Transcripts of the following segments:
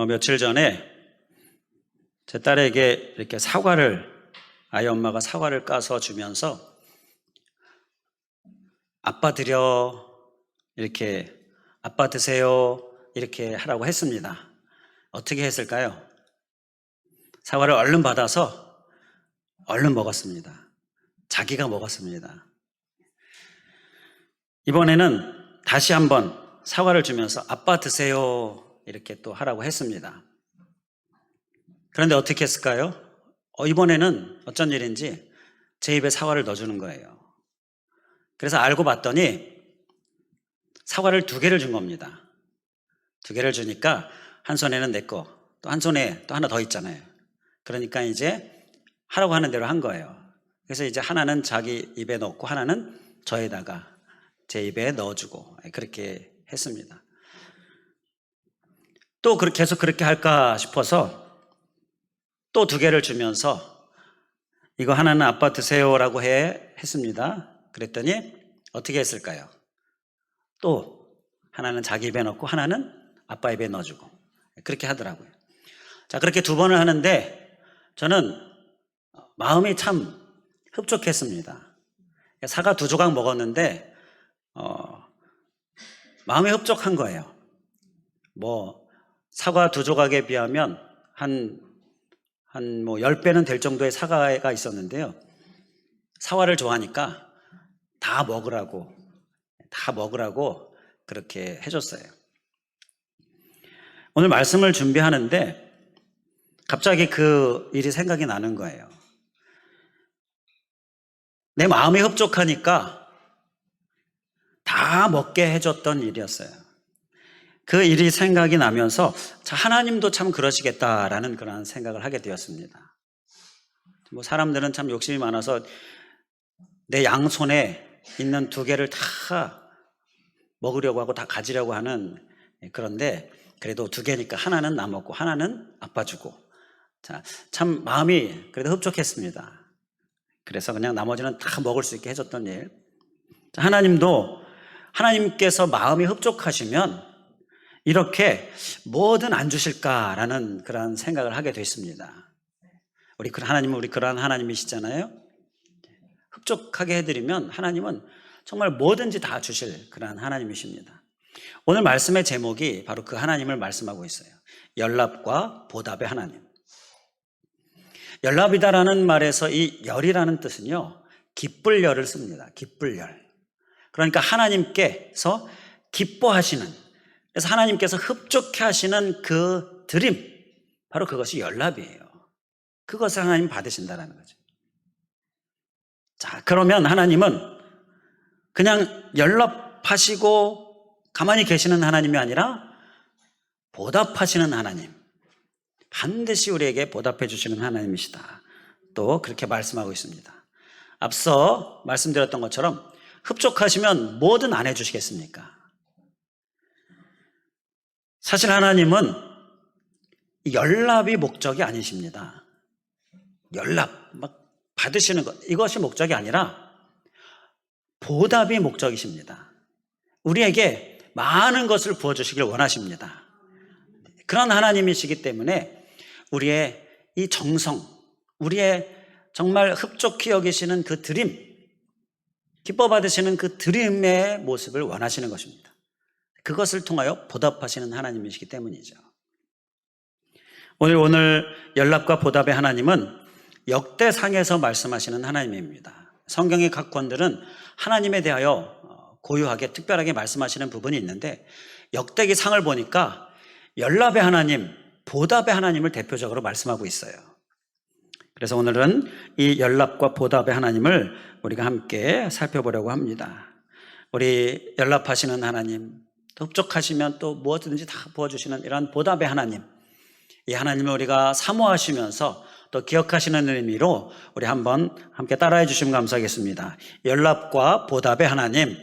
며칠 전에 제 딸에게 이렇게 아이 엄마가 사과를 까서 주면서 아빠 드려, 이렇게 아빠 드세요, 이렇게 하라고 했습니다. 어떻게 했을까요? 사과를 얼른 받아서 얼른 먹었습니다. 자기가 먹었습니다. 이번에는 다시 한번 사과를 주면서 아빠 드세요, 이렇게 또 하라고 했습니다. 그런데 어떻게 했을까요? 이번에는 어쩐 일인지 제 입에 사과를 넣어주는 거예요. 그래서 알고 봤더니 사과를 2개를 준 겁니다. 2개를 주니까 한 손에는 내 거, 또 한 손에 또 하나 더 있잖아요. 그러니까 이제 하라고 하는 대로 한 거예요. 그래서 이제 하나는 자기 입에 넣고 하나는 저에다가 제 입에 넣어주고 그렇게 했습니다. 또 계속 그렇게 할까 싶어서 또 2개를 주면서 이거 하나는 아빠 드세요라고 했습니다. 그랬더니 어떻게 했을까요? 또 하나는 자기 입에 넣고 하나는 아빠 입에 넣어주고 그렇게 하더라고요. 자, 그렇게 2번을 하는데 저는 마음이 참 흡족했습니다. 사과 2조각 먹었는데 마음이 흡족한 거예요. 사과 2조각에 비하면 한 10배는 될 정도의 사과가 있었는데요. 사과를 좋아하니까 다 먹으라고 그렇게 해줬어요. 오늘 말씀을 준비하는데 갑자기 그 일이 생각이 나는 거예요. 내 마음이 흡족하니까 다 먹게 해줬던 일이었어요. 그 일이 생각이 나면서 하나님도 참 그러시겠다라는 그런 생각을 하게 되었습니다. 사람들은 참 욕심이 많아서 내 양손에 있는 2개를 다 먹으려고 하고 다 가지려고 하는, 그런데 그래도 2개니까 하나는 나 먹고 하나는 아빠 주고, 참 마음이 그래도 흡족했습니다. 그래서 그냥 나머지는 다 먹을 수 있게 해줬던 일. 하나님께서 마음이 흡족하시면 이렇게 뭐든 안 주실까라는 그런 생각을 하게 됐습니다. 하나님은 우리 그러한 하나님이시잖아요. 흡족하게 해드리면 하나님은 정말 뭐든지 다 주실 그러한 하나님이십니다. 오늘 말씀의 제목이 바로 그 하나님을 말씀하고 있어요. 연락과 보답의 하나님. 연락이다라는 말에서 이 열이라는 뜻은요, 기쁠 열을 씁니다. 기쁠 열. 그러니까 하나님께서 기뻐하시는, 그래서 하나님께서 흡족해 하시는 그 드림, 바로 그것이 연락이에요. 그것을 하나님 받으신다는 거죠. 자, 그러면 하나님은 그냥 연락하시고 가만히 계시는 하나님이 아니라 보답하시는 하나님, 반드시 우리에게 보답해 주시는 하나님이시다. 또 그렇게 말씀하고 있습니다. 앞서 말씀드렸던 것처럼 흡족하시면 뭐든 안 해주시겠습니까? 사실 하나님은 연락이 목적이 아니십니다. 연락, 받으시는 것, 이것이 목적이 아니라 보답이 목적이십니다. 우리에게 많은 것을 부어주시길 원하십니다. 그런 하나님이시기 때문에 우리의 이 정성, 우리의 정말 흡족히 여기시는 그 드림, 기뻐 받으시는 그 드림의 모습을 원하시는 것입니다. 그것을 통하여 보답하시는 하나님이시기 때문이죠. 오늘 연락과 보답의 하나님은 역대상에서 말씀하시는 하나님입니다. 성경의 각 권들은 하나님에 대하여 고유하게 특별하게 말씀하시는 부분이 있는데 역대기 상을 보니까 연락의 하나님, 보답의 하나님을 대표적으로 말씀하고 있어요. 그래서 오늘은 이 연락과 보답의 하나님을 우리가 함께 살펴보려고 합니다. 우리 연락하시는 하나님, 또 흡족하시면 또 무엇이든지 다 부어주시는 이런 보답의 하나님, 이 하나님을 우리가 사모하시면서 또 기억하시는 의미로 우리 한번 함께 따라해 주시면 감사하겠습니다. 연락과 보답의 하나님.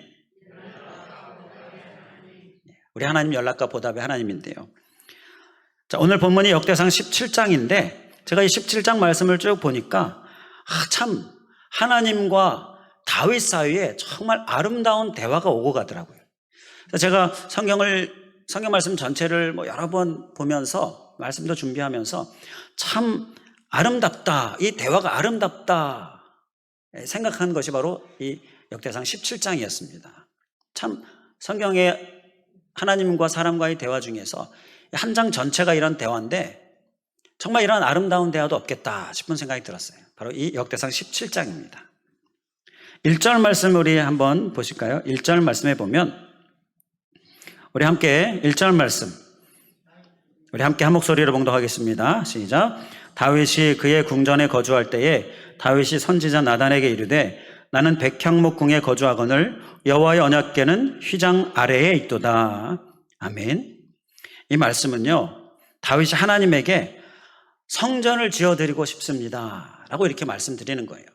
우리 하나님 연락과 보답의 하나님인데요. 자, 오늘 본문이 역대상 17장인데 제가 이 17장 말씀을 쭉 보니까 참 하나님과 다윗 사이에 정말 아름다운 대화가 오고 가더라고요. 제가 성경을 성경 말씀 전체를 여러 번 보면서 말씀도 준비하면서 참 아름답다, 이 대화가 아름답다 생각한 것이 바로 이 역대상 17장이었습니다. 참 성경의 하나님과 사람과의 대화 중에서 한 장 전체가 이런 대화인데 정말 이런 아름다운 대화도 없겠다 싶은 생각이 들었어요. 바로 이 역대상 17장입니다. 1절 말씀 우리 한번 보실까요? 1절 말씀에 보면 우리 함께 1절 말씀 우리 함께 한 목소리로 봉독하겠습니다. 시작. 다윗이 그의 궁전에 거주할 때에 다윗이 선지자 나단에게 이르되 나는 백향목 궁에 거주하거늘 여호와의 언약궤는 휘장 아래에 있도다. 아멘. 이 말씀은요, 다윗이 하나님에게 성전을 지어드리고 싶습니다 라고 이렇게 말씀드리는 거예요.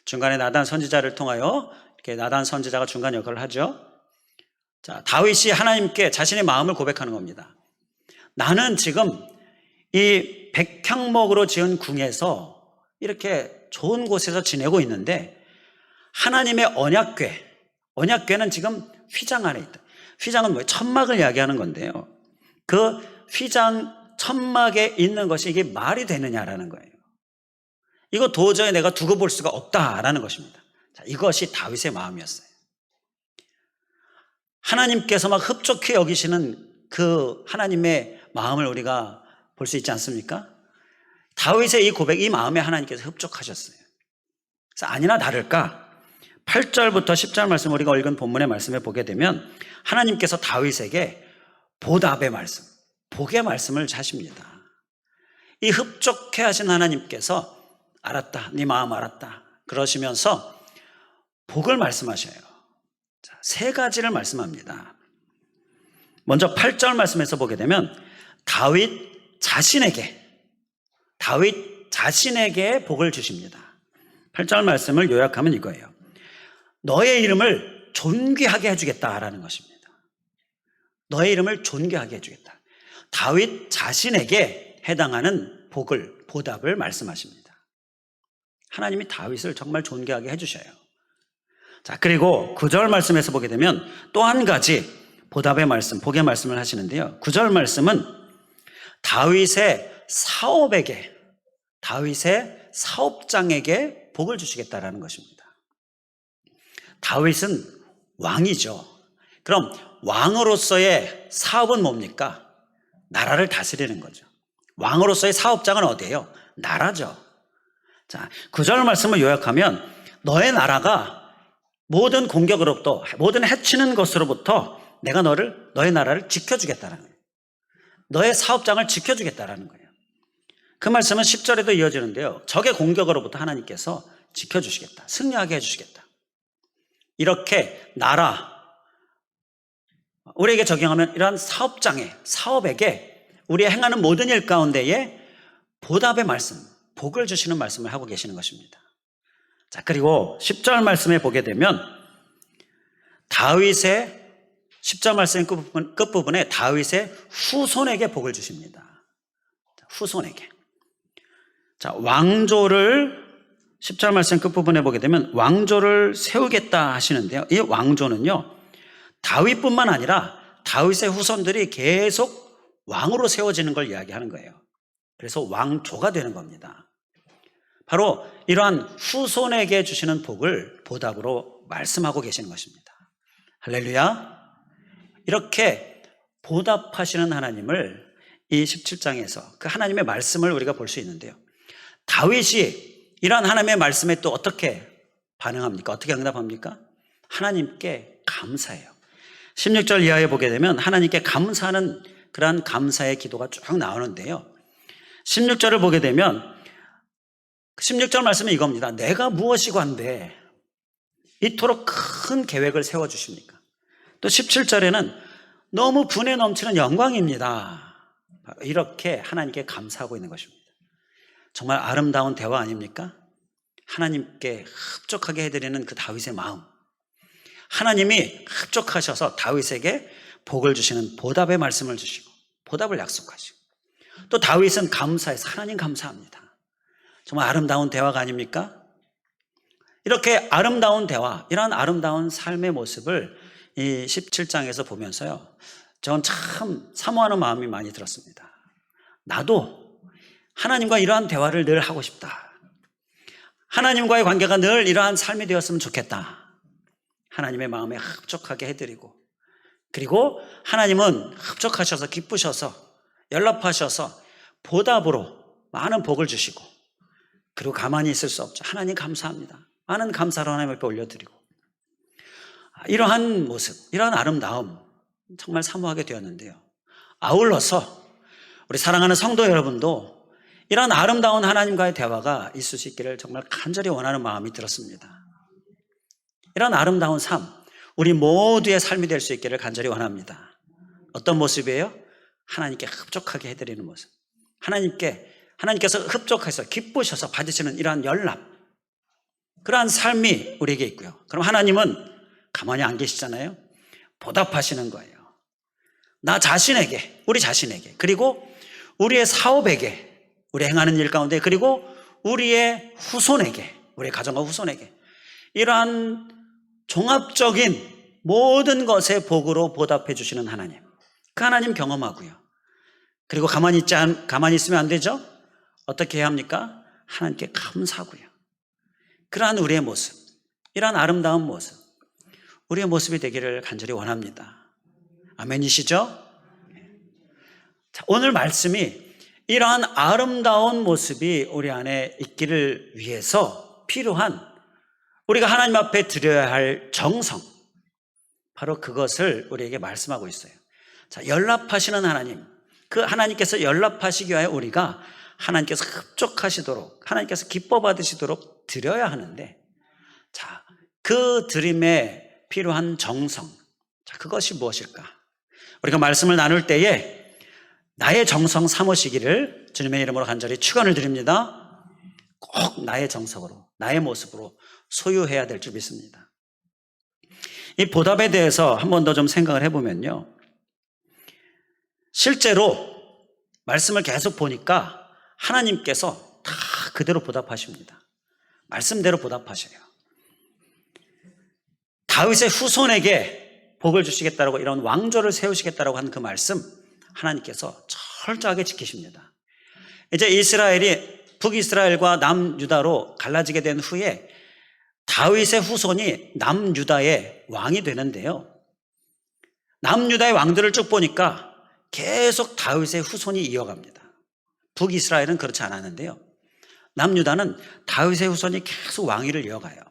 중간에 나단 선지자를 통하여 이렇게 나단 선지자가 중간 역할을 하죠. 자, 다윗이 하나님께 자신의 마음을 고백하는 겁니다. 나는 지금 이 백향목으로 지은 궁에서 이렇게 좋은 곳에서 지내고 있는데 하나님의 언약궤는 지금 휘장 안에 있다. 휘장은 뭐예요? 천막을 이야기하는 건데요. 그 휘장 천막에 있는 것이 이게 말이 되느냐라는 거예요. 이거 도저히 내가 두고 볼 수가 없다라는 것입니다. 자, 이것이 다윗의 마음이었어요. 하나님께서 막 흡족히 여기시는 그 하나님의 마음을 우리가 볼 수 있지 않습니까? 다윗의 이 고백, 이 마음에 하나님께서 흡족하셨어요. 그래서 아니나 다를까 8절부터 10절 말씀 우리가 읽은 본문의 말씀에 보게 되면 하나님께서 다윗에게 보답의 말씀, 복의 말씀을 하십니다. 이 흡족해 하신 하나님께서 알았다, 네 마음 알았다 그러시면서 복을 말씀하셔요. 자, 세 가지를 말씀합니다. 먼저 8절 말씀에서 보게 되면 다윗 자신에게 복을 주십니다. 8절 말씀을 요약하면 이거예요. 너의 이름을 존귀하게 해주겠다라는 것입니다. 너의 이름을 존귀하게 해주겠다. 다윗 자신에게 해당하는 보답을 말씀하십니다. 하나님이 다윗을 정말 존귀하게 해주셔요. 자, 그리고 9절 말씀에서 보게 되면 또 한 가지 보답의 말씀, 복의 말씀을 하시는데요. 9절 말씀은 다윗의 사업장에게 복을 주시겠다라는 것입니다. 다윗은 왕이죠. 그럼 왕으로서의 사업은 뭡니까? 나라를 다스리는 거죠. 왕으로서의 사업장은 어디예요? 나라죠. 자, 9절 말씀을 요약하면 너의 나라가 모든 공격으로부터, 모든 해치는 것으로부터 내가 너의 나라를 지켜주겠다는 거예요. 너의 사업장을 지켜주겠다는 거예요. 그 말씀은 10절에도 이어지는데요. 적의 공격으로부터 하나님께서 지켜주시겠다. 승리하게 해주시겠다. 이렇게 우리에게 적용하면 이러한 사업에게 우리의 행하는 모든 일 가운데에 보답의 말씀, 복을 주시는 말씀을 하고 계시는 것입니다. 자, 그리고 10절 말씀에 보게 되면 다윗의 10절 말씀 끝부분에 다윗의 후손에게 복을 주십니다. 후손에게. 자, 왕조를 10절 말씀 끝부분에 보게 되면 왕조를 세우겠다 하시는데요. 이 왕조는요, 다윗뿐만 아니라 다윗의 후손들이 계속 왕으로 세워지는 걸 이야기하는 거예요. 그래서 왕조가 되는 겁니다. 바로 이러한 후손에게 주시는 복을 보답으로 말씀하고 계시는 것입니다. 할렐루야. 이렇게 보답하시는 하나님을 이 17장에서 그 하나님의 말씀을 우리가 볼 수 있는데요. 다윗이 이러한 하나님의 말씀에 또 어떻게 반응합니까? 어떻게 응답합니까? 하나님께 감사해요. 16절 이하에 보게 되면 하나님께 감사하는 그러한 감사의 기도가 쭉 나오는데요. 16절을 보게 되면 16절 말씀은 이겁니다. 내가 무엇이관데 이토록 큰 계획을 세워주십니까? 또 17절에는 너무 분에 넘치는 영광입니다. 이렇게 하나님께 감사하고 있는 것입니다. 정말 아름다운 대화 아닙니까? 하나님께 흡족하게 해드리는 그 다윗의 마음. 하나님이 흡족하셔서 다윗에게 복을 주시는 보답의 말씀을 주시고 보답을 약속하시고 또 다윗은 감사해서 하나님 감사합니다. 정말 아름다운 대화가 아닙니까? 이렇게 아름다운 대화, 이러한 아름다운 삶의 모습을 이 17장에서 보면서요, 저는 참 사모하는 마음이 많이 들었습니다. 나도 하나님과 이러한 대화를 늘 하고 싶다. 하나님과의 관계가 늘 이러한 삶이 되었으면 좋겠다. 하나님의 마음에 흡족하게 해드리고, 그리고 하나님은 흡족하셔서 기쁘셔서 연락하셔서 보답으로 많은 복을 주시고, 그리고 가만히 있을 수 없죠. 하나님 감사합니다. 많은 감사를 하나님 앞에 올려드리고, 이러한 모습, 이러한 아름다움 정말 사모하게 되었는데요. 아울러서 우리 사랑하는 성도 여러분도 이러한 아름다운 하나님과의 대화가 있을 수 있기를 정말 간절히 원하는 마음이 들었습니다. 이런 아름다운 삶, 우리 모두의 삶이 될 수 있기를 간절히 원합니다. 어떤 모습이에요? 하나님께 흡족하게 해드리는 모습. 하나님께서 흡족해서 기쁘셔서 받으시는 이러한 연락, 그러한 삶이 우리에게 있고요. 그럼 하나님은 가만히 안 계시잖아요. 보답하시는 거예요. 나 자신에게, 우리 자신에게, 그리고 우리의 사업에게, 우리 행하는 일 가운데, 그리고 우리의 후손에게, 우리의 가정과 후손에게 이러한 종합적인 모든 것의 복으로 보답해 주시는 하나님, 그 하나님 경험하고요. 그리고 가만히 있으면 안 되죠. 어떻게 해야 합니까? 하나님께 감사하고요. 그러한 우리의 모습, 이러한 아름다운 모습, 우리의 모습이 되기를 간절히 원합니다. 아멘이시죠? 자, 오늘 말씀이 이러한 아름다운 모습이 우리 안에 있기를 위해서 필요한, 우리가 하나님 앞에 드려야 할 정성, 바로 그것을 우리에게 말씀하고 있어요. 자, 연락하시는 하나님, 그 하나님께서 연락하시기 위하여 우리가 하나님께서 흡족하시도록, 하나님께서 기뻐 받으시도록 드려야 하는데, 자, 그 드림에 필요한 정성, 자, 그것이 무엇일까? 우리가 말씀을 나눌 때에 나의 정성 삼으시기를 주님의 이름으로 간절히 축원을 드립니다. 꼭 나의 정성으로, 나의 모습으로 소유해야 될 줄 믿습니다. 이 보답에 대해서 한 번 더 좀 생각을 해보면요, 실제로 말씀을 계속 보니까 하나님께서 다 그대로 보답하십니다. 말씀대로 보답하셔요. 다윗의 후손에게 복을 주시겠다라고, 이런 왕조를 세우시겠다라고 한 그 말씀, 하나님께서 철저하게 지키십니다. 이제 이스라엘이 북이스라엘과 남유다로 갈라지게 된 후에 다윗의 후손이 남유다의 왕이 되는데요, 남유다의 왕들을 쭉 보니까 계속 다윗의 후손이 이어갑니다. 북이스라엘은 그렇지 않았는데요, 남유다는 다윗의 후손이 계속 왕위를 이어가요.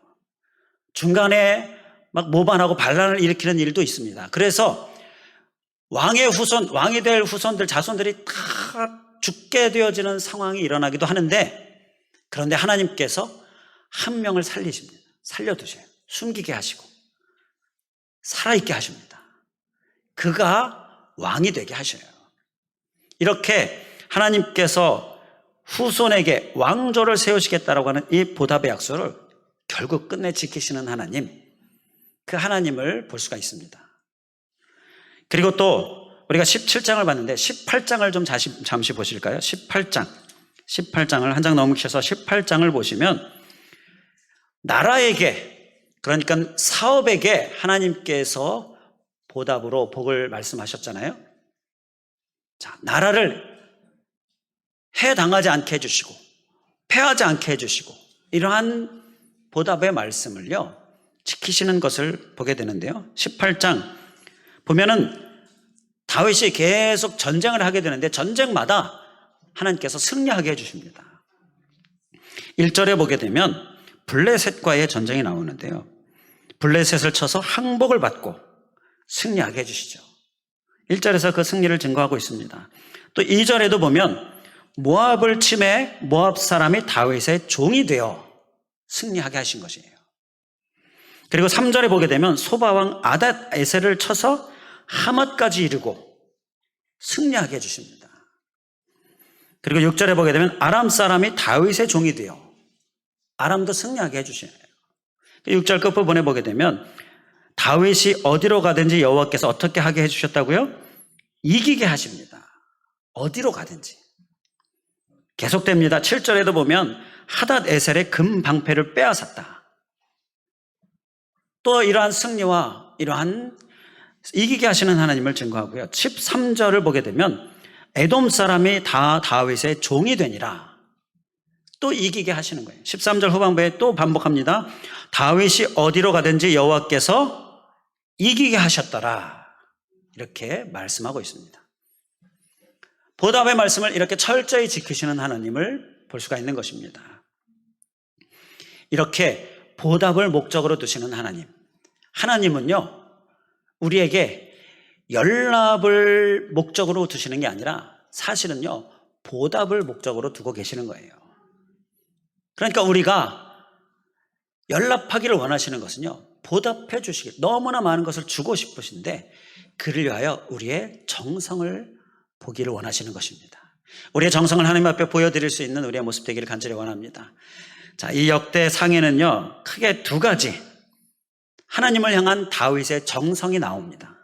중간에 막 모반하고 반란을 일으키는 일도 있습니다. 그래서 왕의 후손, 왕이 될 후손들, 자손들이 다 죽게 되어지는 상황이 일어나기도 하는데, 그런데 하나님께서 한 명을 살리십니다. 살려두셔요. 숨기게 하시고 살아있게 하십니다. 그가 왕이 되게 하셔요. 이렇게 하나님께서 후손에게 왕조를 세우시겠다라고 하는 이 보답의 약속을 결국 끝내 지키시는 하나님, 그 하나님을 볼 수가 있습니다. 그리고 또 우리가 17장을 봤는데 18장을 좀 잠시 보실까요? 18장을 한 장 넘기셔서 18장을 보시면 나라에게, 그러니까 사업에게 하나님께서 보답으로 복을 말씀하셨잖아요. 자, 나라를 해당하지 않게 해주시고 패하지 않게 해주시고 이러한 보답의 말씀을요 지키시는 것을 보게 되는데요, 18장 보면은 다윗이 계속 전쟁을 하게 되는데 전쟁마다 하나님께서 승리하게 해주십니다. 1절에 보게 되면 블레셋과의 전쟁이 나오는데요, 블레셋을 쳐서 항복을 받고 승리하게 해주시죠. 1절에서 그 승리를 증거하고 있습니다. 또 2절에도 보면 모압을 침해 모압 사람이 다윗의 종이 되어 승리하게 하신 것이에요. 그리고 3절에 보게 되면 소바왕 아닷 에셀을 쳐서 하맛까지 이르고 승리하게 해주십니다. 그리고 6절에 보게 되면 아람 사람이 다윗의 종이 되어 아람도 승리하게 해주시네요. 6절 끝부분에 보게 되면 다윗이 어디로 가든지 여호와께서 어떻게 하게 해주셨다고요? 이기게 하십니다. 어디로 가든지. 계속됩니다. 7절에도 보면 하닷 에셀의 금 방패를 빼앗았다. 또 이러한 승리와 이러한 이기게 하시는 하나님을 증거하고요. 13절을 보게 되면 에돔 사람이 다 다윗의 종이 되니라. 또 이기게 하시는 거예요. 13절 후반부에 또 반복합니다. 다윗이 어디로 가든지 여호와께서 이기게 하셨더라. 이렇게 말씀하고 있습니다. 보답의 말씀을 이렇게 철저히 지키시는 하나님을 볼 수가 있는 것입니다. 이렇게 보답을 목적으로 두시는 하나님. 하나님은요, 우리에게 연락을 목적으로 두시는 게 아니라 사실은요, 보답을 목적으로 두고 계시는 거예요. 그러니까 우리가 연락하기를 원하시는 것은요, 보답해 주시길, 너무나 많은 것을 주고 싶으신데 그를 위하여 우리의 정성을 보기를 원하시는 것입니다. 우리의 정성을 하나님 앞에 보여드릴 수 있는 우리의 모습 되기를 간절히 원합니다. 자, 이 역대 상에는요, 크게 두 가지 하나님을 향한 다윗의 정성이 나옵니다.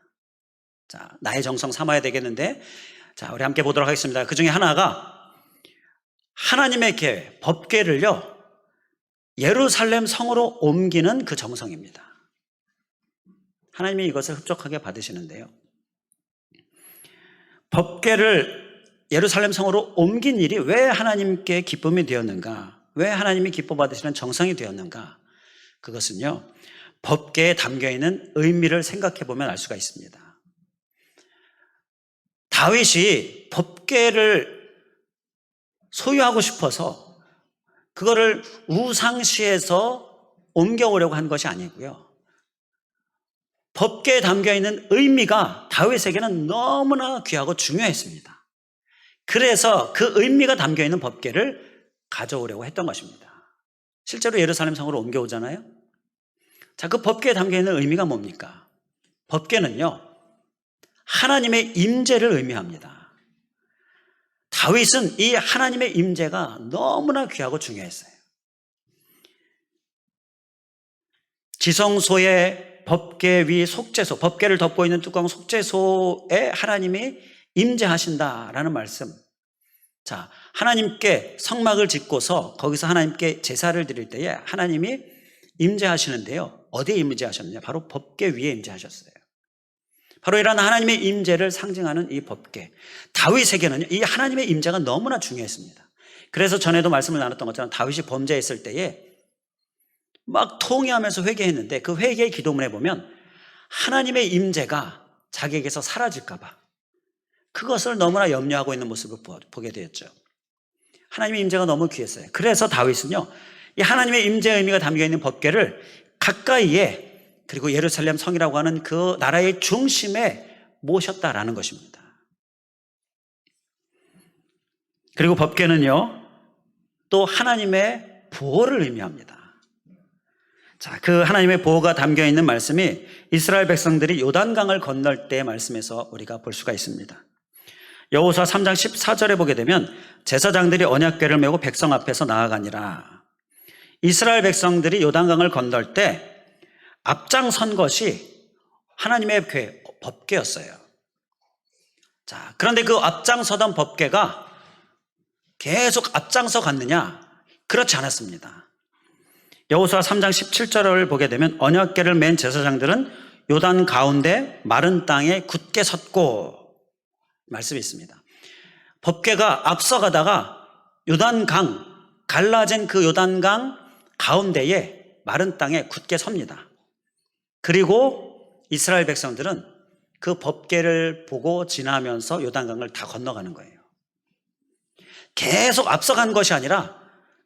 자, 나의 정성 삼아야 되겠는데, 자, 우리 함께 보도록 하겠습니다. 그 중에 하나가 하나님의 계획, 법궤를요, 예루살렘 성으로 옮기는 그 정성입니다. 하나님이 이것을 흡족하게 받으시는데요. 법궤를 예루살렘 성으로 옮긴 일이 왜 하나님께 기쁨이 되었는가? 왜 하나님이 기뻐 받으시는 정성이 되었는가? 그것은요, 법궤에 담겨있는 의미를 생각해 보면 알 수가 있습니다. 다윗이 법궤를 소유하고 싶어서 그거를 우상시에서 옮겨오려고 한 것이 아니고요. 법궤에 담겨있는 의미가 다윗에게는 너무나 귀하고 중요했습니다. 그래서 그 의미가 담겨있는 법궤를 가져오려고 했던 것입니다. 실제로 예루살렘 성으로 옮겨오잖아요. 자, 그 법궤에 담겨있는 의미가 뭡니까? 법궤는요, 하나님의 임재를 의미합니다. 다윗은 이 하나님의 임재가 너무나 귀하고 중요했어요. 지성소의 법궤 위 속죄소, 법궤를 덮고 있는 뚜껑 속죄소에 하나님이 임재하신다라는 말씀. 자, 하나님께 성막을 짓고서 거기서 하나님께 제사를 드릴 때에 하나님이 임재하시는데요. 어디에 임재하셨느냐? 바로 법궤 위에 임재하셨어요. 바로 이런 하나님의 임재를 상징하는 이 법궤. 다윗에게는 이 하나님의 임재가 너무나 중요했습니다. 그래서 전에도 말씀을 나눴던 것처럼 다윗이 범죄했을 때에 막 통회하면서 회개했는데 그 회개의 기도문에 보면 하나님의 임재가 자기에게서 사라질까 봐 그것을 너무나 염려하고 있는 모습을 보게 되었죠. 하나님의 임재가 너무 귀했어요. 그래서 다윗은요, 이 하나님의 임재의 의미가 담겨있는 법궤를 가까이에, 그리고 예루살렘 성이라고 하는 그 나라의 중심에 모셨다라는 것입니다. 그리고 법궤는요, 또 하나님의 보호를 의미합니다. 자, 그 하나님의 보호가 담겨있는 말씀이 이스라엘 백성들이 요단강을 건널 때의 말씀에서 우리가 볼 수가 있습니다. 여호수아 3장 14절에 보게 되면 제사장들이 언약궤를 메고 백성 앞에서 나아가니라. 이스라엘 백성들이 요단강을 건널 때 앞장선 것이 하나님의 법궤였어요. 자, 그런데 그 앞장서던 법궤가 계속 앞장서 갔느냐? 그렇지 않았습니다. 여호수아 3장 17절을 보게 되면 언약궤를 맨 제사장들은 요단 가운데 마른 땅에 굳게 섰고, 말씀이 있습니다. 법궤가 앞서가다가 요단강, 갈라진 그 요단강 가운데에 마른 땅에 굳게 섭니다. 그리고 이스라엘 백성들은 그 법궤를 보고 지나면서 요단강을 다 건너가는 거예요. 계속 앞서간 것이 아니라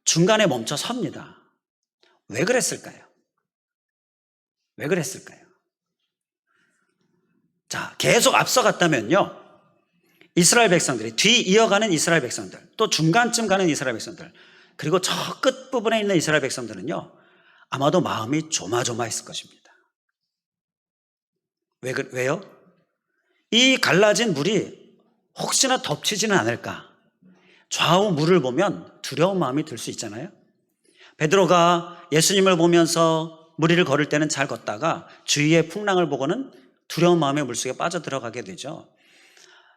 중간에 멈춰 섭니다. 왜 그랬을까요? 왜 그랬을까요? 자, 계속 앞서갔다면요, 이스라엘 백성들이, 뒤 이어가는 이스라엘 백성들, 또 중간쯤 가는 이스라엘 백성들, 그리고 저 끝부분에 있는 이스라엘 백성들은요, 아마도 마음이 조마조마했을 것입니다. 왜요? 이 갈라진 물이 혹시나 덮치지는 않을까? 좌우 물을 보면 두려운 마음이 들 수 있잖아요. 베드로가 예수님을 보면서 물 위를 걸을 때는 잘 걷다가 주위의 풍랑을 보고는 두려운 마음에 물속에 빠져들어가게 되죠.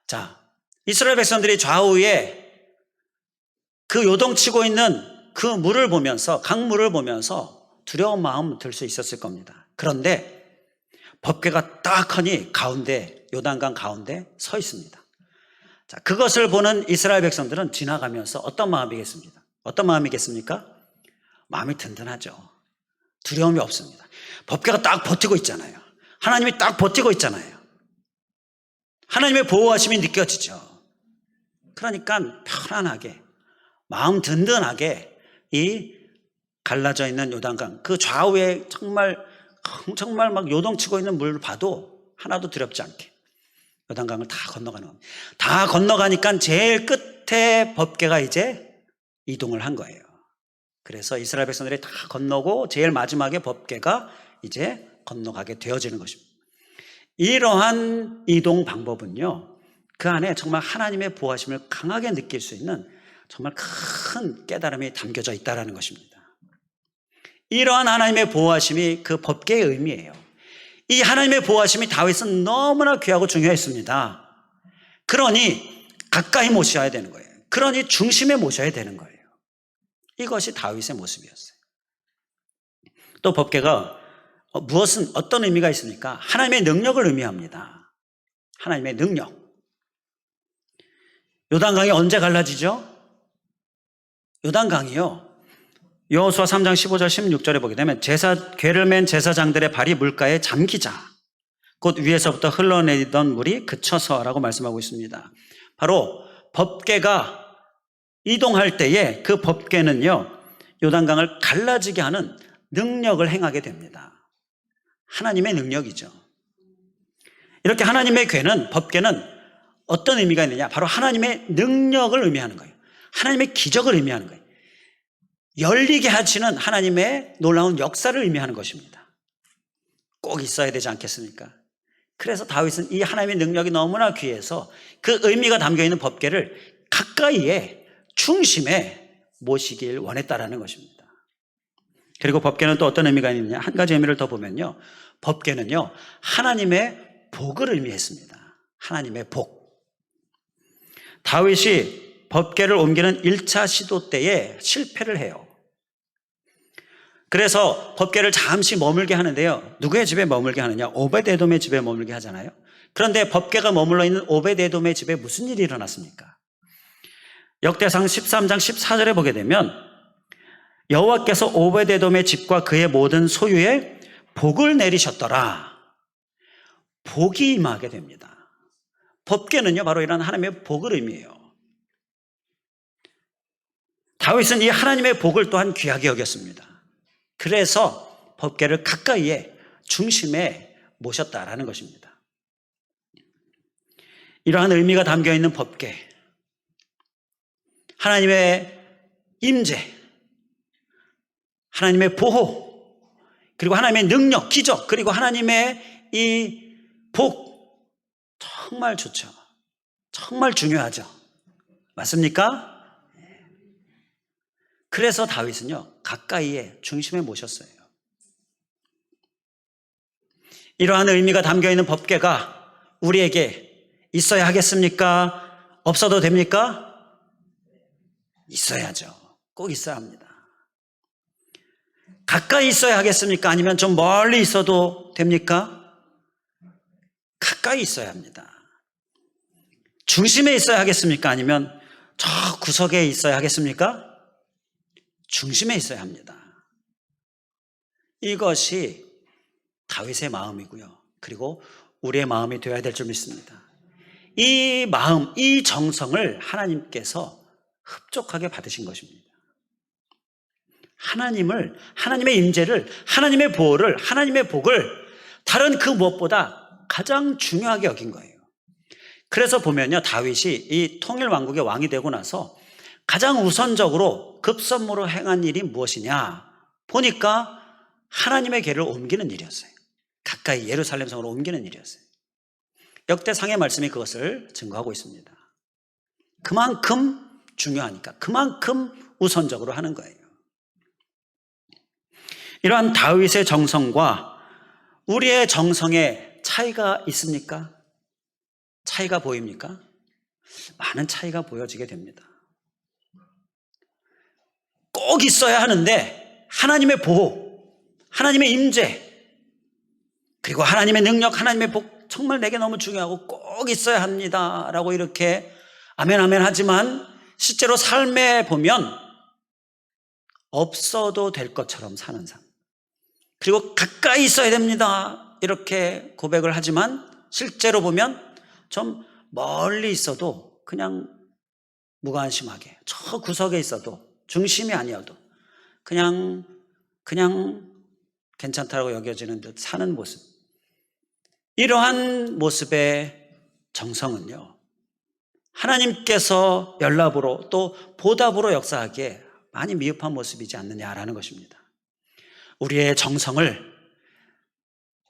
자, 이스라엘 백성들이 좌우에 그 요동치고 있는 그 물을 보면서, 강물을 보면서 두려운 마음 들 수 있었을 겁니다. 그런데 법궤가 딱 하니 가운데, 요단강 가운데 서 있습니다. 자, 그것을 보는 이스라엘 백성들은 지나가면서 어떤 마음이겠습니까? 어떤 마음이겠습니까? 마음이 든든하죠. 두려움이 없습니다. 법궤가 딱 버티고 있잖아요. 하나님이 딱 버티고 있잖아요. 하나님의 보호하심이 느껴지죠. 그러니까 편안하게, 마음 든든하게 이 갈라져 있는 요단강, 그 좌우에 정말 막 요동치고 있는 물을 봐도 하나도 두렵지 않게 요단강을 다 건너가는 겁니다. 다 건너가니까 제일 끝에 법궤가 이제 이동을 한 거예요. 그래서 이스라엘 백성들이 다 건너고 제일 마지막에 법궤가 이제 건너가게 되어지는 것입니다. 이러한 이동 방법은요, 그 안에 정말 하나님의 보호하심을 강하게 느낄 수 있는 정말 큰 깨달음이 담겨져 있다는 것입니다. 이러한 하나님의 보호하심이 그 법궤의 의미예요. 이 하나님의 보호하심이 다윗은 너무나 귀하고 중요했습니다. 그러니 가까이 모셔야 되는 거예요. 그러니 중심에 모셔야 되는 거예요. 이것이 다윗의 모습이었어요. 또 법궤가 어떤 의미가 있습니까? 하나님의 능력을 의미합니다. 하나님의 능력. 요단강이 언제 갈라지죠? 요단강이요, 여호수아 3장 15절 16절에 보게 되면 궤를 맨 제사장들의 발이 물가에 잠기자 곧 위에서부터 흘러내리던 물이 그쳐서라고 말씀하고 있습니다. 바로 법궤가 이동할 때에 그 법궤는요, 요단강을 갈라지게 하는 능력을 행하게 됩니다. 하나님의 능력이죠. 이렇게 하나님의 궤는, 법궤는 어떤 의미가 있느냐? 바로 하나님의 능력을 의미하는 거예요. 하나님의 기적을 의미하는 거예요. 열리게 하시는 하나님의 놀라운 역사를 의미하는 것입니다. 꼭 있어야 되지 않겠습니까? 그래서 다윗은 이 하나님의 능력이 너무나 귀해서 그 의미가 담겨있는 법궤를 가까이에, 중심에 모시길 원했다라는 것입니다. 그리고 법궤는 또 어떤 의미가 있느냐? 한 가지 의미를 더 보면요, 법궤는요, 하나님의 복을 의미했습니다. 하나님의 복. 다윗이 법궤를 옮기는 1차 시도 때에 실패를 해요. 그래서 법궤를 잠시 머물게 하는데요, 누구의 집에 머물게 하느냐? 오베데돔의 집에 머물게 하잖아요. 그런데 법궤가 머물러 있는 오베데돔의 집에 무슨 일이 일어났습니까? 역대상 13장 14절에 보게 되면 여호와께서 오베데돔의 집과 그의 모든 소유에 복을 내리셨더라. 복이 임하게 됩니다. 법궤는요, 바로 이런 하나님의 복을 의미해요. 다윗은 이 하나님의 복을 또한 귀하게 여겼습니다. 그래서 법궤를 가까이에, 중심에 모셨다라는 것입니다. 이러한 의미가 담겨있는 법궤, 하나님의 임재, 하나님의 보호, 그리고 하나님의 능력, 기적, 그리고 하나님의 이 복, 정말 좋죠. 정말 중요하죠. 맞습니까? 그래서 다윗은요, 가까이에, 중심에 모셨어요. 이러한 의미가 담겨있는 법궤가 우리에게 있어야 하겠습니까? 없어도 됩니까? 있어야죠. 꼭 있어야 합니다. 가까이 있어야 하겠습니까? 아니면 좀 멀리 있어도 됩니까? 가까이 있어야 합니다. 중심에 있어야 하겠습니까? 아니면 저 구석에 있어야 하겠습니까? 중심에 있어야 합니다. 이것이 다윗의 마음이고요, 그리고 우리의 마음이 되어야 될 줄 믿습니다. 이 마음, 이 정성을 하나님께서 흡족하게 받으신 것입니다. 하나님의 임재를, 하나님의 보호를, 하나님의 복을 다른 그 무엇보다 가장 중요하게 여긴 거예요. 그래서 보면요, 다윗이 이 통일왕국의 왕이 되고 나서 가장 우선적으로 급선무로 행한 일이 무엇이냐 보니까 하나님의 궤를 옮기는 일이었어요. 가까이 예루살렘 성으로 옮기는 일이었어요. 역대상의 말씀이 그것을 증거하고 있습니다. 그만큼 중요하니까, 그만큼 우선적으로 하는 거예요. 이러한 다윗의 정성과 우리의 정성에 차이가 있습니까? 차이가 보입니까? 많은 차이가 보여지게 됩니다. 꼭 있어야 하는데 하나님의 보호, 하나님의 임재, 그리고 하나님의 능력, 하나님의 복 정말 내게 너무 중요하고 꼭 있어야 합니다 라고 이렇게 아멘 아멘 하지만 실제로 삶에 보면 없어도 될 것처럼 사는 삶, 그리고 가까이 있어야 됩니다 이렇게 고백을 하지만 실제로 보면 좀 멀리 있어도 그냥 무관심하게 저 구석에 있어도 중심이 아니어도 그냥 괜찮다고 여겨지는 듯 사는 모습, 이러한 모습의 정성은요, 하나님께서 연락으로 또 보답으로 역사하기에 많이 미흡한 모습이지 않느냐라는 것입니다. 우리의 정성을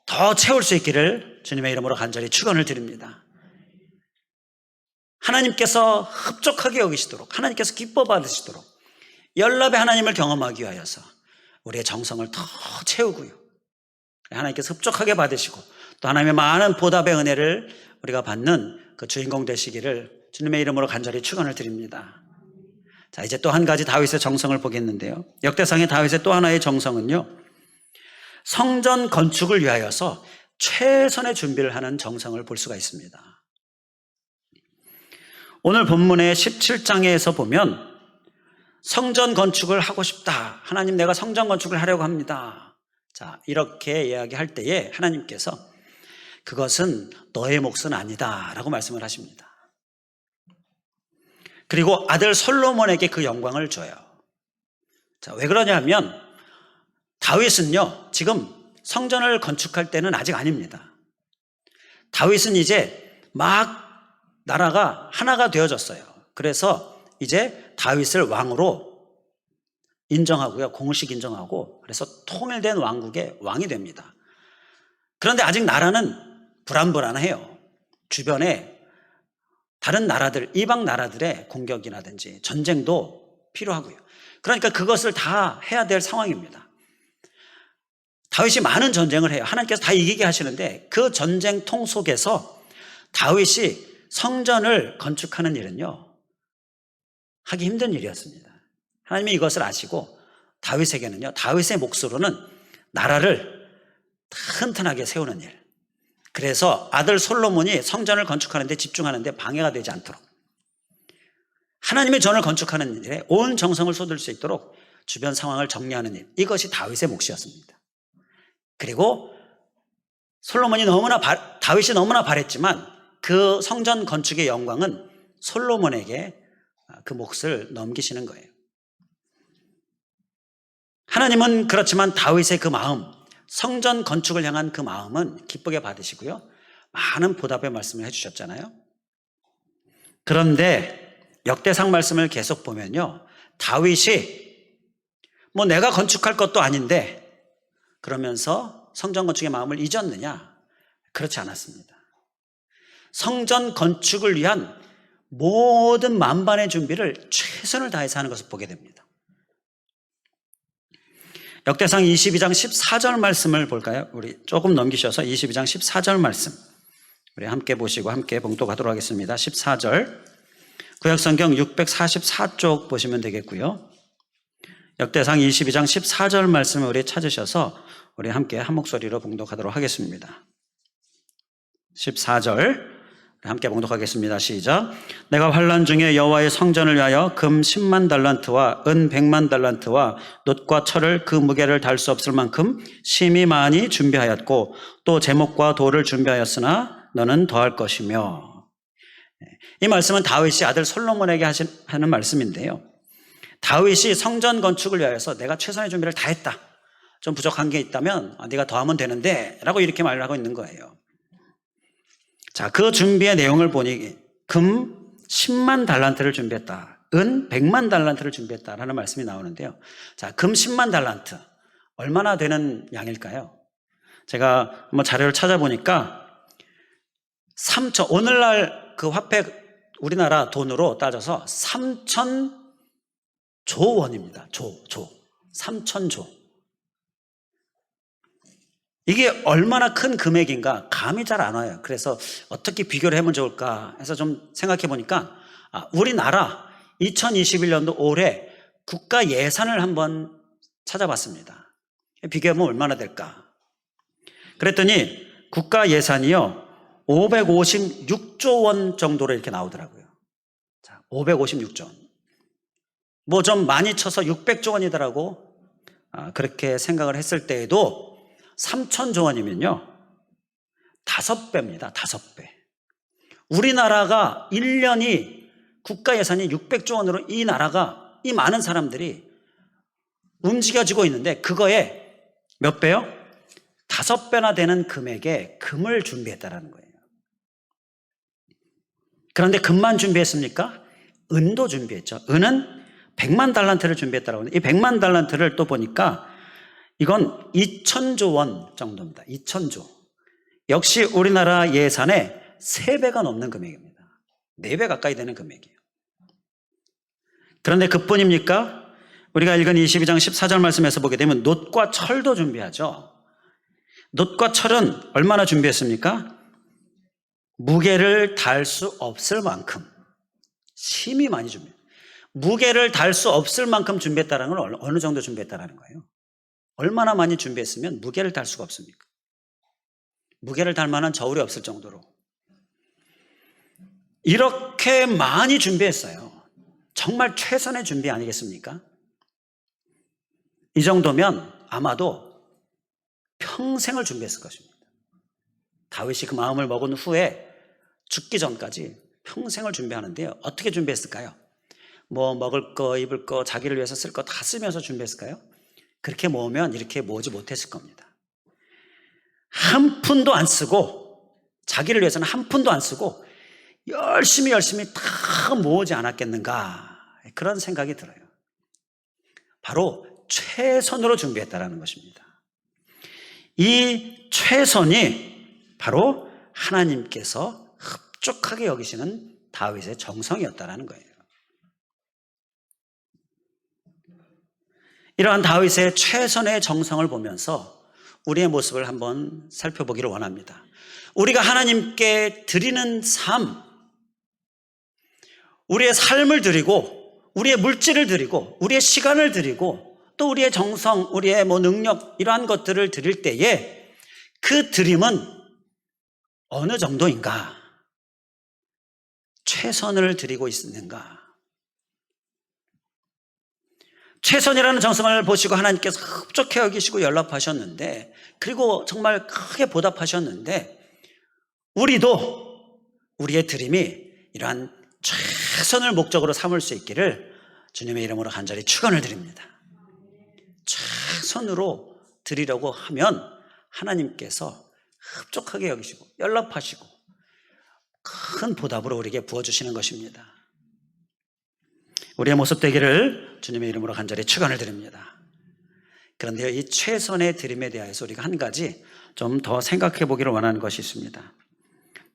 더 채울 수 있기를 주님의 이름으로 간절히 축원을 드립니다. 하나님께서 흡족하게 여기시도록, 하나님께서 기뻐 받으시도록 연락의 하나님을 경험하기 위하여서 우리의 정성을 더 채우고요, 하나님께서 흡족하게 받으시고 또 하나님의 많은 보답의 은혜를 우리가 받는 그 주인공 되시기를 주님의 이름으로 간절히 축원을 드립니다. 자, 이제 또 한 가지 다윗의 정성을 보겠는데요, 역대상의 다윗의 또 하나의 정성은요, 성전 건축을 위하여서 최선의 준비를 하는 정성을 볼 수가 있습니다. 오늘 본문의 17장에서 보면 성전 건축을 하고 싶다, 하나님 내가 성전 건축을 하려고 합니다, 자 이렇게 이야기할 때에 하나님께서 그것은 너의 몫은 아니다 라고 말씀을 하십니다. 그리고 아들 솔로몬에게 그 영광을 줘요. 자, 왜 그러냐면 다윗은요 지금 성전을 건축할 때는 아직 아닙니다. 다윗은 이제 막 나라가 하나가 되어졌어요. 그래서 이제 다윗을 왕으로 인정하고요, 공식 인정하고, 그래서 통일된 왕국의 왕이 됩니다. 그런데 아직 나라는 불안불안해요. 주변에 다른 나라들, 이방 나라들의 공격이라든지 전쟁도 필요하고요. 그러니까 그것을 다 해야 될 상황입니다. 다윗이 많은 전쟁을 해요. 하나님께서 다 이기게 하시는데 그 전쟁통 속에서 다윗이 성전을 건축하는 일은요, 하기 힘든 일이었습니다. 하나님이 이것을 아시고 다윗에게는요, 다윗의 몫으로는 나라를 튼튼하게 세우는 일, 그래서 아들 솔로몬이 성전을 건축하는 데 집중하는 데 방해가 되지 않도록 하나님의 전을 건축하는 일에 온 정성을 쏟을 수 있도록 주변 상황을 정리하는 일, 이것이 다윗의 몫이었습니다. 그리고 다윗이 너무나 바랬지만 그 성전 건축의 영광은 솔로몬에게 그 몫을 넘기시는 거예요. 하나님은 그렇지만 다윗의 그 마음, 성전 건축을 향한 그 마음은 기쁘게 받으시고요, 많은 보답의 말씀을 해주셨잖아요. 그런데 역대상 말씀을 계속 보면요, 다윗이 뭐 내가 건축할 것도 아닌데 그러면서 성전 건축의 마음을 잊었느냐? 그렇지 않았습니다. 성전 건축을 위한 모든 만반의 준비를 최선을 다해서 하는 것을 보게 됩니다. 역대상 22장 14절 말씀을 볼까요? 우리 조금 넘기셔서 22장 14절 말씀 우리 함께 보시고 함께 봉독하도록 하겠습니다. 14절 구약성경 644쪽 보시면 되겠고요. 역대상 22장 14절 말씀을 우리 찾으셔서 우리 함께 한 목소리로 봉독하도록 하겠습니다. 14절 함께 봉독하겠습니다. 시작. 내가 환난 중에 여호와의 성전을 위하여 금 10만 달란트와 은 100만 달란트와 놋과 철을 그 무게를 달 수 없을 만큼 심히 많이 준비하였고 또 제목과 돌을 준비하였으나 너는 더할 것이며. 이 말씀은 다윗이 아들 솔로몬에게 하는 말씀인데요, 다윗이 성전 건축을 위하여서 내가 최선의 준비를 다 했다, 좀 부족한 게 있다면 네가 더하면 되는데 라고 이렇게 말을 하고 있는 거예요. 자, 그 준비의 내용을 보니 금 10만 달란트를 준비했다, 은 100만 달란트를 준비했다라는 말씀이 나오는데요. 자, 금 10만 달란트 얼마나 되는 양일까요? 제가 한번 자료를 찾아보니까 오늘날 그 화폐 우리나라 돈으로 따져서 3,000조 원입니다. 3,000조. 이게 얼마나 큰 금액인가 감이 잘 안 와요. 그래서 어떻게 비교를 해보면 좋을까 해서 좀 생각해 보니까 우리나라 2021년도 올해 국가 예산을 한번 찾아봤습니다. 비교해보면 얼마나 될까. 그랬더니 국가 예산이요 556조 원 정도로 이렇게 나오더라고요. 자, 556조 원. 뭐 좀 많이 쳐서 600조 원이더라고. 그렇게 생각을 했을 때에도 3천조 원이면요 5배입니다. 5배. 우리나라가 1년이 국가 예산이 600조 원으로 이 나라가 이 많은 사람들이 움직여지고 있는데 그거에 몇 배요? 5배나 되는 금액의 금을 준비했다라는 거예요. 그런데 금만 준비했습니까? 은도 준비했죠. 은은 100만 달란트를 준비했다라고 하는데 이 100만 달란트를 또 보니까 이건 2천조 원 정도입니다. 2천조. 역시 우리나라 예산의 3배가 넘는 금액입니다. 4배 가까이 되는 금액이에요. 그런데 그뿐입니까? 우리가 읽은 22장 14절 말씀에서 보게 되면 놋과 철도 준비하죠. 놋과 철은 얼마나 준비했습니까? 무게를 달 수 없을 만큼 심히 많이 준비해요. 무게를 달 수 없을 만큼 준비했다는 건 어느 정도 준비했다는 거예요? 얼마나 많이 준비했으면 무게를 달 수가 없습니까? 무게를 달 만한 저울이 없을 정도로 이렇게 많이 준비했어요. 정말 최선의 준비 아니겠습니까? 이 정도면 아마도 평생을 준비했을 것입니다. 다윗이 그 마음을 먹은 후에 죽기 전까지 평생을 준비하는데요. 어떻게 준비했을까요? 뭐 먹을 거, 입을 거, 자기를 위해서 쓸 거 다 쓰면서 준비했을까요? 그렇게 모으면 이렇게 모으지 못했을 겁니다. 한 푼도 안 쓰고 자기를 위해서는 한 푼도 안 쓰고 열심히 다 모으지 않았겠는가 그런 생각이 들어요. 바로 최선으로 준비했다라는 것입니다. 이 최선이 바로 하나님께서 흡족하게 여기시는 다윗의 정성이었다라는 거예요. 이러한 다윗의 최선의 정성을 보면서 우리의 모습을 한번 살펴보기를 원합니다. 우리가 하나님께 드리는 삶, 우리의 삶을 드리고 우리의 물질을 드리고 우리의 시간을 드리고 또 우리의 정성, 우리의 능력 이러한 것들을 드릴 때에 그 드림은 어느 정도인가? 최선을 드리고 있는가? 최선이라는 정성을 보시고 하나님께서 흡족해 여기시고 연락하셨는데 그리고 정말 크게 보답하셨는데 우리도 우리의 드림이 이러한 최선을 목적으로 삼을 수 있기를 주님의 이름으로 간절히 축원을 드립니다. 최선으로 드리려고 하면 하나님께서 흡족하게 여기시고 연락하시고 큰 보답으로 우리에게 부어주시는 것입니다. 우리의 모습 되기를 주님의 이름으로 간절히 축원을 드립니다. 그런데 이 최선의 드림에 대해서 우리가 한 가지 좀 더 생각해 보기를 원하는 것이 있습니다.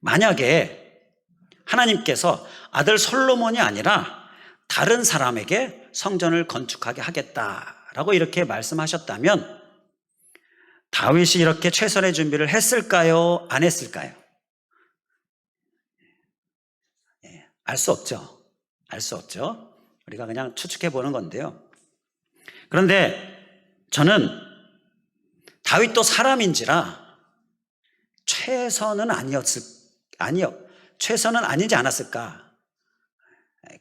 만약에 하나님께서 아들 솔로몬이 아니라 다른 사람에게 성전을 건축하게 하겠다라고 이렇게 말씀하셨다면 다윗이 이렇게 최선의 준비를 했을까요? 안 했을까요? 알 수 없죠. 알 수 없죠. 우리가 그냥 추측해 보는 건데요. 그런데 저는 다윗도 사람인지라 최선은 최선은 아니지 않았을까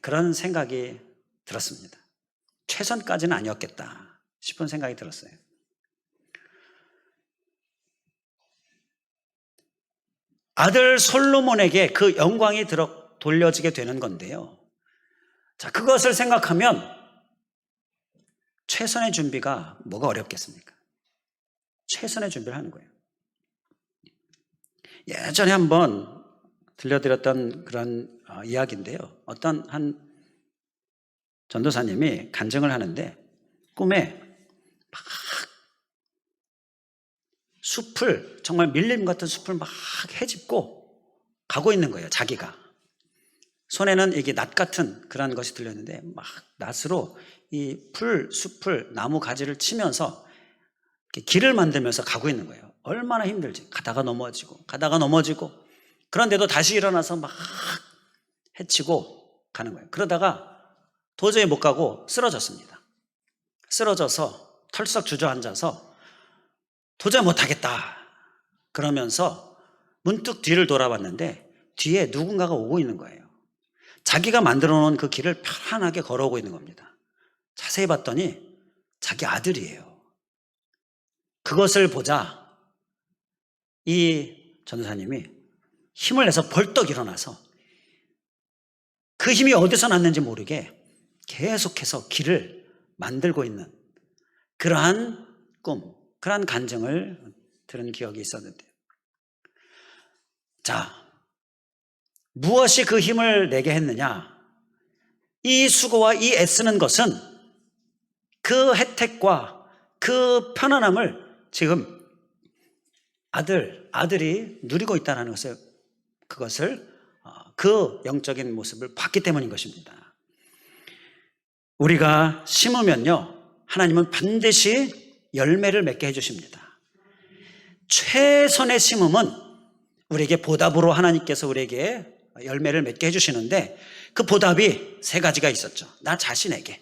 그런 생각이 들었습니다. 최선까지는 아니었겠다 싶은 생각이 들었어요. 아들 솔로몬에게 그 영광이 돌려지게 되는 건데요. 자, 그것을 생각하면 최선의 준비가 뭐가 어렵겠습니까? 최선의 준비를 하는 거예요. 예전에 한번 들려드렸던 그런 이야기인데요. 어떤 한 전도사님이 간증을 하는데 꿈에 막 숲을 정말 밀림 같은 숲을 막 헤집고 가고 있는 거예요. 자기가. 손에는 이게 낫 같은 그런 것이 들렸는데 막 낫으로 이 숲을 나무 가지를 치면서 길을 만들면서 가고 있는 거예요. 얼마나 힘들지. 가다가 넘어지고 그런데도 다시 일어나서 막 헤치고 가는 거예요. 그러다가 도저히 못 가고 쓰러졌습니다. 쓰러져서 털썩 주저앉아서 도저히 못하겠다 그러면서 문득 뒤를 돌아봤는데 뒤에 누군가가 오고 있는 거예요. 자기가 만들어 놓은 그 길을 편안하게 걸어오고 있는 겁니다. 자세히 봤더니 자기 아들이에요. 그것을 보자 이 전도사님이 힘을 내서 벌떡 일어나서 그 힘이 어디서 났는지 모르게 계속해서 길을 만들고 있는 그러한 꿈, 그러한 간증을 들은 기억이 있었는데요. 자, 무엇이 그 힘을 내게 했느냐? 이 수고와 이 애쓰는 것은 그 혜택과 그 편안함을 지금 아들이 누리고 있다는 것을, 그 영적인 모습을 봤기 때문인 것입니다. 우리가 심으면요, 하나님은 반드시 열매를 맺게 해주십니다. 최선의 심음은 우리에게 보답으로 하나님께서 우리에게 열매를 맺게 해주시는데, 그 보답이 세 가지가 있었죠. 나 자신에게,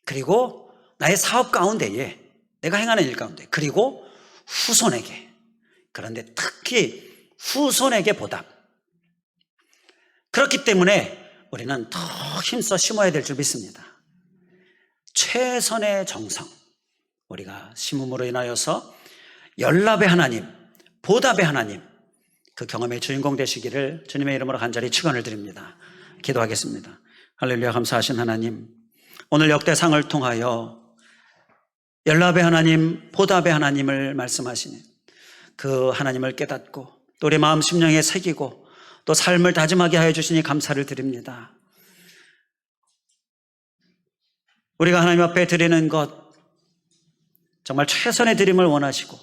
그리고 나의 사업 가운데에, 내가 행하는 일 가운데, 그리고 후손에게. 그런데 특히 후손에게 보답. 그렇기 때문에 우리는 더 힘써 심어야 될 줄 믿습니다. 최선의 정성, 우리가 심음으로 인하여서 연락의 하나님, 보답의 하나님, 그 경험의 주인공 되시기를 주님의 이름으로 간절히 축원을 드립니다. 기도하겠습니다. 할렐루야. 감사하신 하나님, 오늘 역대상을 통하여 연락의 하나님, 보답의 하나님을 말씀하시는 그 하나님을 깨닫고 또 우리 마음 심령에 새기고 또 삶을 다짐하게 하여 주시니 감사를 드립니다. 우리가 하나님 앞에 드리는 것 정말 최선의 드림을 원하시고,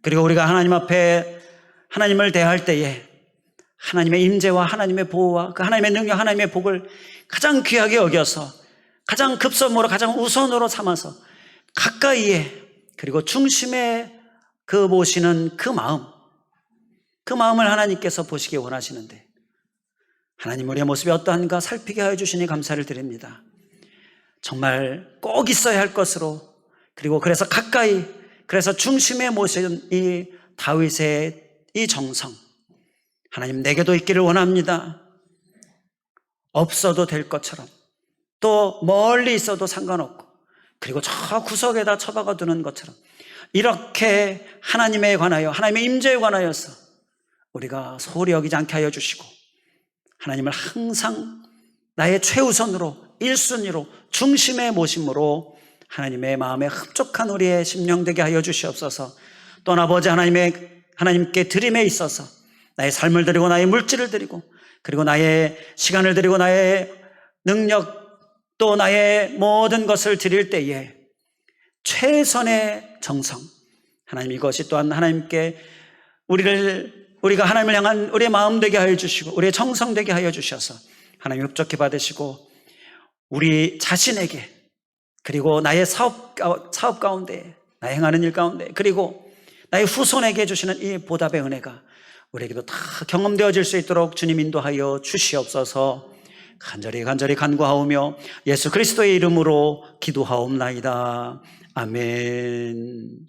그리고 우리가 하나님 앞에 하나님을 대할 때에 하나님의 임재와 하나님의 보호와 그 하나님의 능력, 하나님의 복을 가장 귀하게 여겨서 가장 급선무로, 가장 우선으로 삼아서 가까이에, 그리고 중심에 그 모시는 그 마음을 하나님께서 보시기 원하시는데, 하나님 우리의 모습이 어떠한가 살피게 하여 주시니 감사를 드립니다. 정말 꼭 있어야 할 것으로, 그리고 그래서 가까이, 그래서 중심에 모시는 이 다윗의 이 정성, 하나님 내게도 있기를 원합니다. 없어도 될 것처럼, 또 멀리 있어도 상관없고, 그리고 저 구석에다 처박아 두는 것처럼 이렇게 하나님에 관하여, 하나님의 임재에 관하여서 우리가 소홀히 여기지 않게 하여 주시고, 하나님을 항상 나의 최우선으로, 1순위로, 중심의 모심으로 하나님의 마음에 흡족한 우리의 심령 되게 하여 주시옵소서. 또 아버지 하나님께 드림에 있어서 나의 삶을 드리고 나의 물질을 드리고, 그리고 나의 시간을 드리고 나의 능력, 또 나의 모든 것을 드릴 때에 최선의 정성, 하나님 이것이 또한 하나님께 우리가 하나님을 향한 우리의 마음 되게 하여 주시고 우리의 정성 되게 하여 주셔서 하나님 흡족히 받으시고, 우리 자신에게, 그리고 나의 사업 가운데, 나의 행하는 일 가운데, 그리고 나의 후손에게 주시는 이 보답의 은혜가 우리에게도 다 경험되어질 수 있도록 주님 인도하여 주시옵소서. 간절히 간구하오며 예수 그리스도의 이름으로 기도하옵나이다. 아멘.